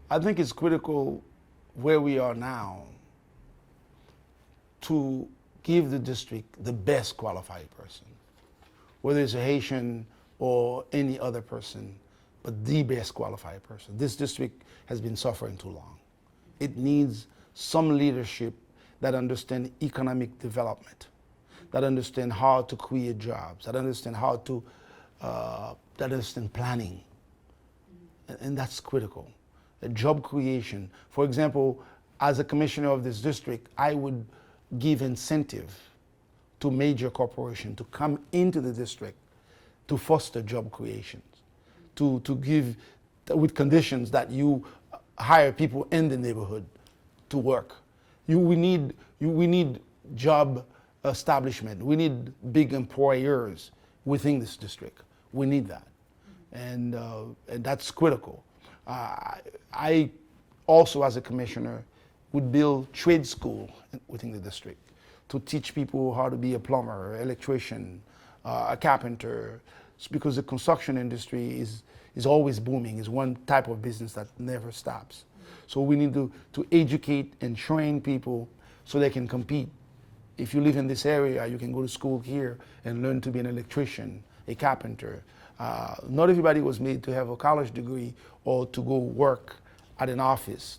I think it's critical where we are now to give the district the best qualified person, whether it's a Haitian or any other person, but the best qualified person. This district has been suffering too long. It needs some leadership that understands economic development, that understand how to create jobs, that understand how to, that understand planning. And that's critical. Job creation. For example, as a commissioner of this district, I would give incentive to major corporations to come into the district to foster job creations, to give, with conditions that you hire people in the neighborhood to work. We need job establishment. We need big employers within this district. We need that, and that's critical. I also, as a commissioner, would build trade school within the district to teach people how to be a plumber, electrician, a carpenter, because the construction industry is always booming. It's one type of business that never stops. So we need to educate and train people so they can compete. If you live in this area, you can go to school here and learn to be an electrician, a carpenter. Not everybody was made to have a college degree or to go work at an office.